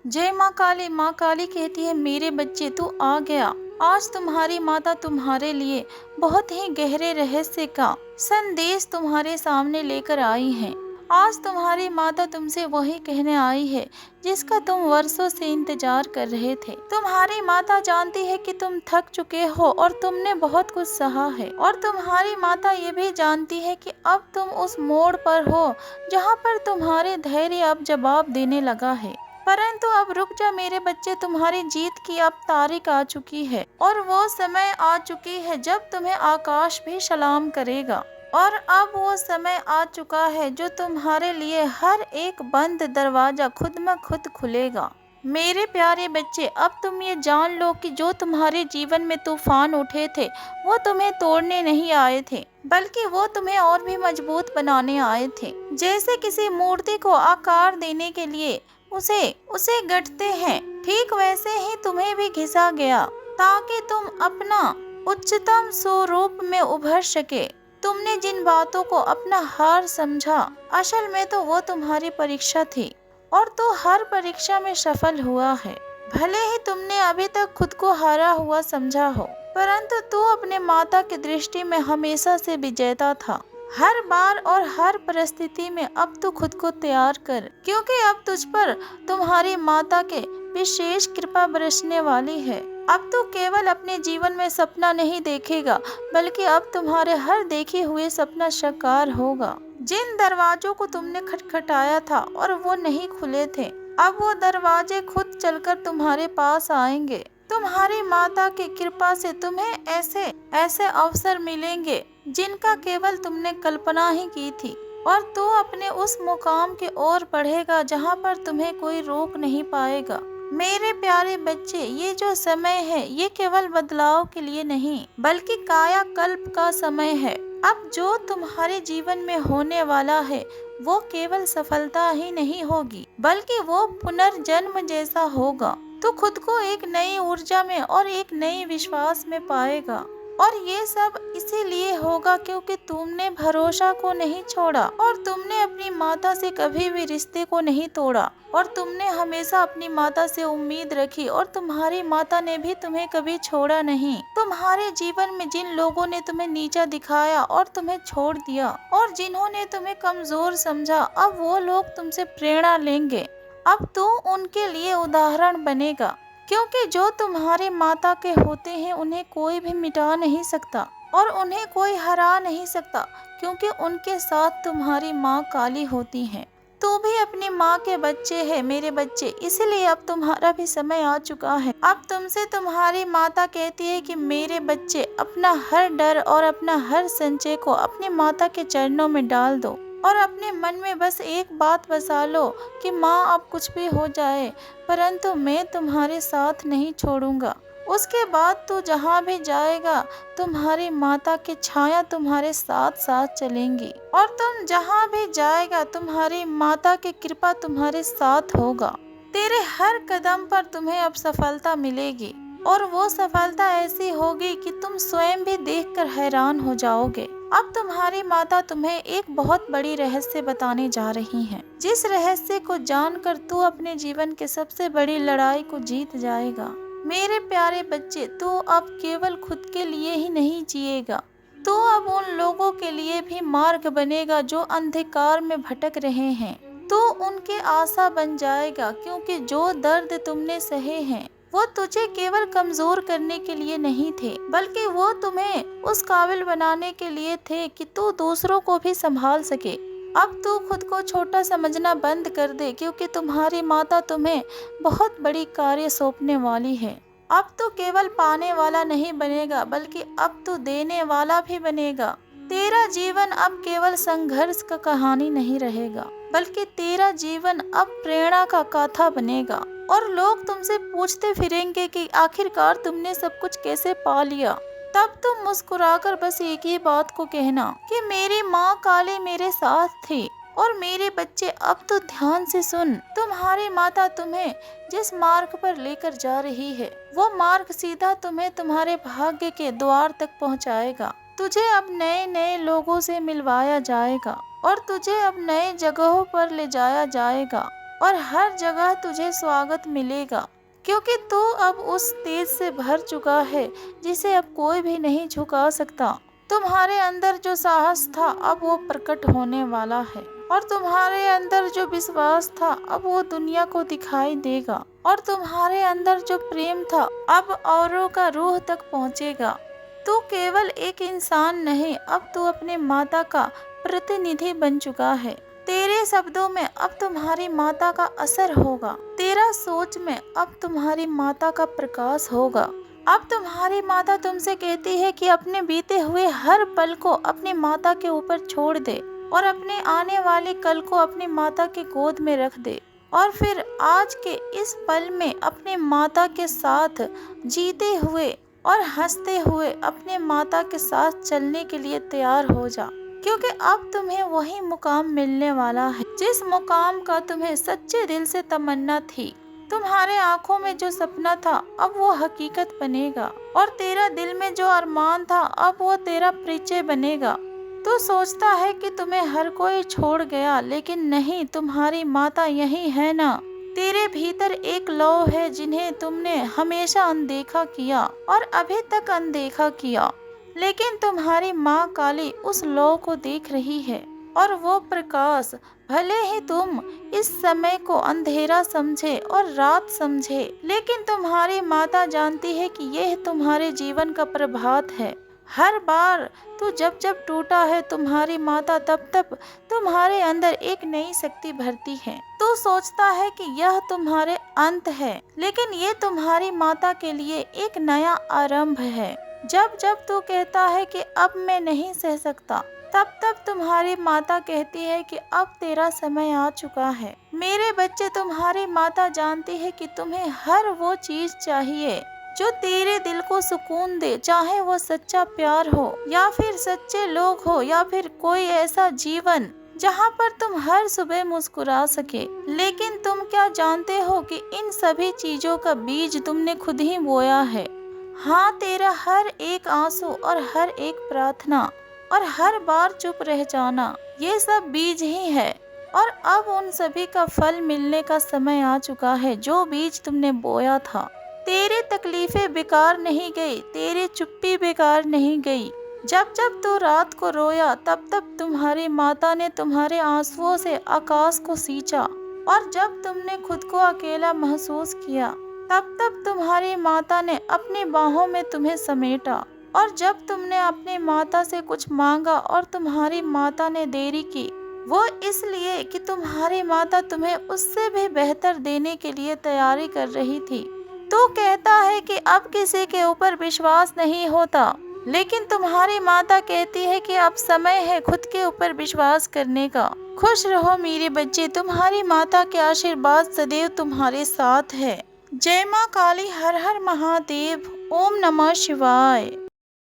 जय माँ काली कहती है, मेरे बच्चे तू आ गया। आज तुम्हारी माता तुम्हारे लिए बहुत ही गहरे रहस्य का संदेश तुम्हारे सामने लेकर आई है। आज तुम्हारी माता तुमसे वही कहने आई है जिसका तुम वर्षों से इंतजार कर रहे थे। तुम्हारी माता जानती है कि तुम थक चुके हो और तुमने बहुत कुछ सहा है, और तुम्हारी माता ये भी जानती है कि अब तुम उस मोड़ पर हो जहाँ पर तुम्हारे धैर्य अब जवाब देने लगा है। परंतु अब रुक जा मेरे बच्चे, तुम्हारी जीत की अब तारीख आ चुकी है और वो समय आ चुकी है जब तुम्हें आकाश भी सलाम करेगा। और अब वो समय आ चुका है जो तुम्हारे लिए हर एक बंद दरवाजा खुद ब खुद खुलेगा। मेरे प्यारे बच्चे, अब तुम ये जान लो कि जो तुम्हारे जीवन में तूफान उठे थे वो तुम्हें तोड़ने नहीं आए थे, बल्कि वो तुम्हें और भी मजबूत बनाने आए थे। जैसे किसी मूर्ति को आकार देने के लिए उसे उसे गढ़ते हैं, ठीक वैसे ही तुम्हें भी घिसा गया ताकि तुम अपना उच्चतम स्वरूप में उभर सके। तुमने जिन बातों को अपना हार समझा, असल में तो वो तुम्हारी परीक्षा थी और तू हर परीक्षा में सफल हुआ है। भले ही तुमने अभी तक खुद को हारा हुआ समझा हो, परंतु तू अपने माता की दृष्टि में हमेशा से विजेता था। हर बार और हर परिस्थिति में अब तू खुद को तैयार कर, क्योंकि अब तुझ पर तुम्हारी माता के विशेष कृपा बरसने वाली है। अब तू केवल अपने जीवन में सपना नहीं देखेगा, बल्कि अब तुम्हारे हर देखे हुए सपना साकार होगा। जिन दरवाजों को तुमने खटखटाया था और वो नहीं खुले थे, अब वो दरवाजे खुद चलकर तुम्हारे पास आएंगे। तुम्हारी माता की कृपा से तुम्हें ऐसे ऐसे अवसर मिलेंगे जिनका केवल तुमने कल्पना ही की थी, और तू अपने उस मुकाम की ओर बढ़ेगा जहां पर तुम्हें कोई रोक नहीं पाएगा। मेरे प्यारे बच्चे, ये जो समय है ये केवल बदलाव के लिए नहीं, बल्कि कायाकल्प का समय है। अब जो तुम्हारे जीवन में होने वाला है वो केवल सफलता ही नहीं होगी, बल्कि वो पुनर्जन्म जैसा होगा। तो खुद को एक नई ऊर्जा में और एक नई विश्वास में पाएगा, और ये सब इसीलिए होगा क्योंकि तुमने भरोसा को नहीं छोड़ा, और तुमने अपनी माता से कभी भी रिश्ते को नहीं तोड़ा, और तुमने हमेशा अपनी माता से उम्मीद रखी, और तुम्हारी माता ने भी तुम्हें कभी छोड़ा नहीं। तुम्हारे जीवन में जिन लोगों ने तुम्हें नीचा दिखाया और तुम्हें छोड़ दिया, और जिन्होंने तुम्हें कमजोर समझा, अब वो लोग तुमसे प्रेरणा लेंगे। अब तू उनके लिए उदाहरण बनेगा, क्योंकि जो तुम्हारे माता के होते हैं उन्हें कोई भी मिटा नहीं सकता और उन्हें कोई हरा नहीं सकता, क्योंकि उनके साथ तुम्हारी माँ काली होती है। तू भी अपनी माँ के बच्चे है मेरे बच्चे, इसलिए अब तुम्हारा भी समय आ चुका है। अब तुमसे तुम्हारी माता कहती है कि मेरे बच्चे, अपना हर डर और अपना हर संचय को अपनी माता के चरणों में डाल दो, और अपने मन में बस एक बात बसा लो कि माँ अब कुछ भी हो जाए, परंतु मैं तुम्हारे साथ नहीं छोड़ूंगा। उसके बाद तू जहाँ भी जाएगा तुम्हारी माता की छाया तुम्हारे साथ साथ चलेंगी, और तुम जहाँ भी जाएगा तुम्हारी माता की कृपा तुम्हारे साथ होगा। तेरे हर कदम पर तुम्हें अब सफलता मिलेगी, और वो सफलता ऐसी होगी कि तुम स्वयं भी देखकर हैरान हो जाओगे। अब तुम्हारी माता तुम्हें एक बहुत बड़ी रहस्य बताने जा रही हैं, जिस रहस्य को जानकर तू अपने जीवन के सबसे बड़ी लड़ाई को जीत जाएगा। मेरे प्यारे बच्चे, तू अब केवल खुद के लिए ही नहीं जिएगा, तू अब उन लोगों के लिए भी मार्ग बनेगा जो अंधकार में भटक रहे हैं। तू उनके आशा बन जाएगा, क्योंकि जो दर्द तुमने सहे हैं वो तुझे केवल कमजोर करने के लिए नहीं थे, बल्कि वो तुम्हें उस काबिल बनाने के लिए थे कि तू दूसरों को भी संभाल सके। अब तू खुद को छोटा समझना बंद कर दे, क्योंकि तुम्हारी माता तुम्हें बहुत बड़ी कार्य सौंपने वाली है। अब तू केवल पाने वाला नहीं बनेगा, बल्कि अब तू देने वाला भी बनेगा। तेरा जीवन अब केवल संघर्ष का कहानी नहीं रहेगा, बल्कि तेरा जीवन अब प्रेरणा का गाथा बनेगा, और लोग तुमसे पूछते फिरेंगे कि आखिरकार तुमने सब कुछ कैसे पा लिया। तब तुम मुस्कुराकर बस एक ही बात को कहना कि मेरी माँ काली मेरे साथ थी। और मेरे बच्चे, अब तो ध्यान से सुन, तुम्हारी माता तुम्हें जिस मार्ग पर लेकर जा रही है वो मार्ग सीधा तुम्हें तुम्हारे भाग्य के द्वार तक पहुँचाएगा। तुझे अब नए नए लोगों से मिलवाया जाएगा, और तुझे अब नए जगहों पर ले जाया जाएगा, और हर जगह तुझे स्वागत मिलेगा, क्योंकि तू अब उस तेज से भर चुका है जिसे अब कोई भी नहीं झुका सकता। तुम्हारे अंदर जो साहस था अब वो प्रकट होने वाला है, और तुम्हारे अंदर जो विश्वास था अब वो दुनिया को दिखाई देगा, और तुम्हारे अंदर जो प्रेम था अब औरों का रूह तक पहुंचेगा। तू केवल एक इंसान नहीं, अब तू अपने माता का प्रतिनिधि बन चुका है। तेरे शब्दों में अब तुम्हारी माता का असर होगा, तेरा सोच में अब तुम्हारी माता का प्रकाश होगा। अब तुम्हारी माता तुमसे कहती है कि अपने बीते हुए हर पल को अपनी माता के ऊपर छोड़ दे, और अपने आने वाले कल को अपनी माता के गोद में रख दे, और फिर आज के इस पल में अपने माता के साथ जीते हुए और हंसते हुए अपने माता के साथ चलने के लिए तैयार हो जा, क्योंकि अब तुम्हें वही मुकाम मिलने वाला है जिस मुकाम का तुम्हें सच्चे दिल से तमन्ना थी। तुम्हारे आंखों में जो सपना था अब वो हकीकत बनेगा, और तेरा दिल में जो अरमान था अब वो तेरा परिचय बनेगा। तू सोचता है कि तुम्हें हर कोई छोड़ गया, लेकिन नहीं, तुम्हारी माता यही है ना। तेरे भीतर एक लौ है जिन्हें तुमने हमेशा अनदेखा किया और अभी तक अनदेखा किया, लेकिन तुम्हारी माँ काली उस लौ को देख रही है, और वो प्रकाश, भले ही तुम इस समय को अंधेरा समझे और रात समझे, लेकिन तुम्हारी माता जानती है कि यह तुम्हारे जीवन का प्रभात है। हर बार तू जब जब टूटा है, तुम्हारी माता तब तब तुम्हारे अंदर एक नई शक्ति भरती है। तू सोचता है कि यह तुम्हारे अंत है, लेकिन ये तुम्हारी माता के लिए एक नया आरंभ है। जब जब तू कहता है कि अब मैं नहीं सह सकता, तब तब तुम्हारी माता कहती है कि अब तेरा समय आ चुका है। मेरे बच्चे, तुम्हारी माता जानती है कि तुम्हें हर वो चीज चाहिए जो तेरे दिल को सुकून दे, चाहे वो सच्चा प्यार हो या फिर सच्चे लोग हो या फिर कोई ऐसा जीवन जहाँ पर तुम हर सुबह मुस्कुरा सके। लेकिन तुम क्या जानते हो कि इन सभी चीजों का बीज तुमने खुद ही बोया है। हाँ, तेरा हर एक आंसू और हर एक प्रार्थना और हर बार चुप रह जाना, ये सब बीज ही है, और अब उन सभी का फल मिलने का समय आ चुका है जो बीज तुमने बोया था। तेरी तकलीफें बेकार नहीं गई, तेरी चुप्पी बेकार नहीं गई। जब जब तू रात को रोया, तब तब तुम्हारी माता ने तुम्हारे आंसुओं से आकाश को सींचा, और जब तुमने खुद को अकेला महसूस किया, तब तब तुम्हारी माता ने अपनी बाहों में तुम्हें समेटा। और जब तुमने अपनी माता से कुछ मांगा और तुम्हारी माता ने देरी की, वो इसलिए कि तुम्हारी माता तुम्हें उससे भी बेहतर देने के लिए तैयारी कर रही थी। तू कहता है कि अब किसी के ऊपर विश्वास नहीं होता, लेकिन तुम्हारी माता कहती है कि अब समय है खुद के ऊपर विश्वास करने का। खुश रहो मेरे बच्चे, तुम्हारी माता के आशीर्वाद सदैव तुम्हारे साथ है। जय माँ काली, हर हर महादेव, ओम नमः शिवाय।